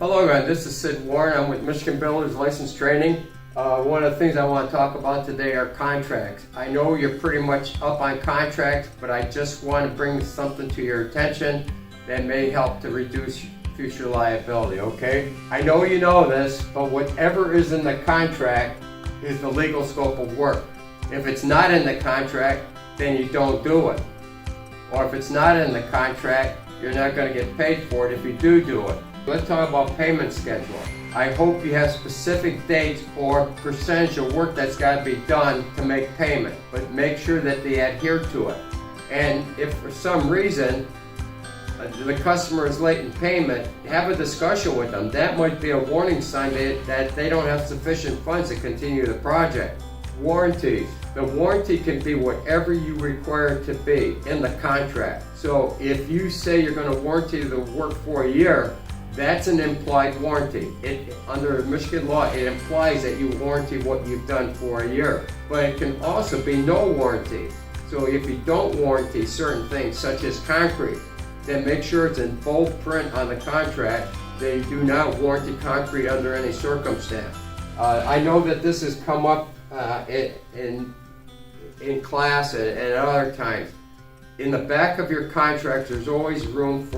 Hello guys, this is Sid Warren. I'm with Michigan Builders License Training. One of the things I want to talk about today are contracts. I know you're pretty much up on contracts, but I just want to bring something to your attention that may help to reduce future liability, okay? I know you know this, but whatever is in the contract is the legal scope of work. If it's not in the contract, then you don't do it. Or if it's not in the contract, you're not going to get paid for it if you do it. Let's talk about payment schedule. I hope you have specific dates or percentage of work that's got to be done to make payment, but make sure that they adhere to it. And if for some reason the customer is late in payment, have a discussion with them. That might be a warning sign that they don't have sufficient funds to continue the project. Warranties. The warranty can be whatever you require it to be in the contract. So if you say you're going to warranty the work for a year, that's an implied warranty. Under Michigan law, it implies that you warranty what you've done for a year. But it can also be no warranty. So if you don't warranty certain things, such as concrete, then make sure it's in bold print on the contract that you do not warranty concrete under any circumstance. I know that this has come up in class and at other times. In the back of your contract, there's always room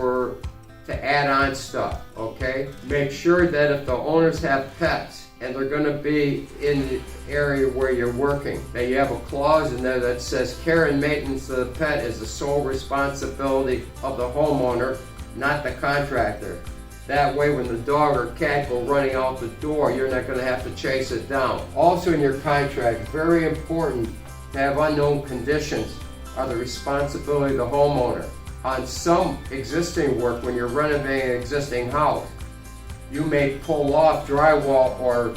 to add on stuff, okay? Make sure that if the owners have pets and they're gonna be in the area where you're working, that you have a clause in there that says care and maintenance of the pet is the sole responsibility of the homeowner, not the contractor. That way when the dog or cat go running out the door, you're not gonna have to chase it down. Also in your contract, very important to have unknown conditions are the responsibility of the homeowner. On some existing work, when you're renovating an existing house, you may pull off drywall or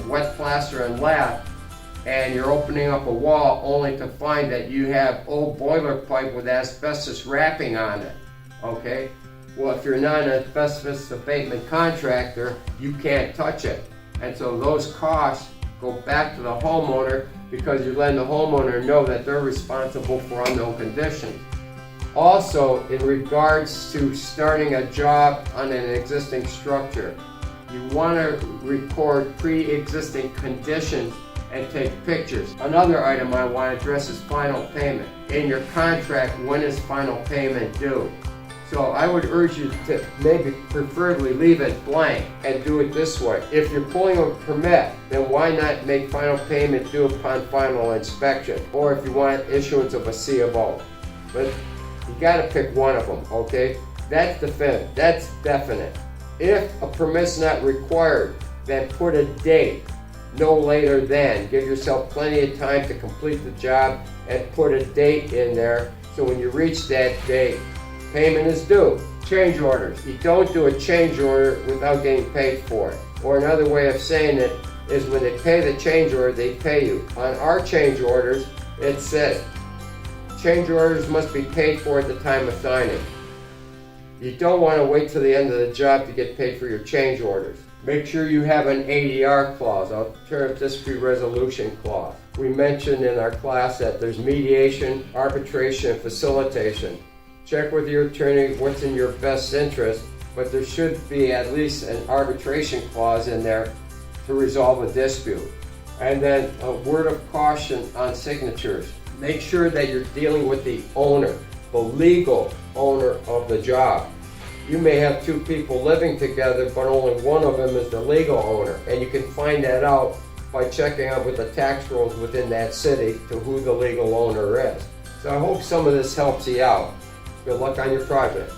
wet plaster and lath, and you're opening up a wall only to find that you have old boiler pipe with asbestos wrapping on it, okay? Well, if you're not an asbestos abatement contractor, you can't touch it. And so those costs go back to the homeowner because you're letting the homeowner know that they're responsible for unknown conditions. Also, in regards to starting a job on an existing structure, you want to record pre-existing conditions and take pictures. Another item I want to address is final payment. In your contract, when is final payment due? So I would urge you to maybe preferably leave it blank and do it this way. If you're pulling a permit, then why not make final payment due upon final inspection? Or if you want issuance of a C of O. But you gotta pick one of them, okay? That's definite. If a permit's not required, then put a date, no later than. Give yourself plenty of time to complete the job and put a date in there so when you reach that date, payment is due. Change orders. You don't do a change order without getting paid for it. Or another way of saying it is when they pay the change order, they pay you. On our change orders, it says, change orders must be paid for at the time of signing. You don't want to wait till the end of the job to get paid for your change orders. Make sure you have an ADR clause, alternative dispute resolution clause. We mentioned in our class that there's mediation, arbitration, and facilitation. Check with your attorney what's in your best interest, but there should be at least an arbitration clause in there to resolve a dispute. And then a word of caution on signatures. Make sure that you're dealing with the owner, the legal owner of the job. You may have two people living together, but only one of them is the legal owner. And you can find that out by checking out with the tax rolls within that city to who the legal owner is. So I hope some of this helps you out. Good luck on your project.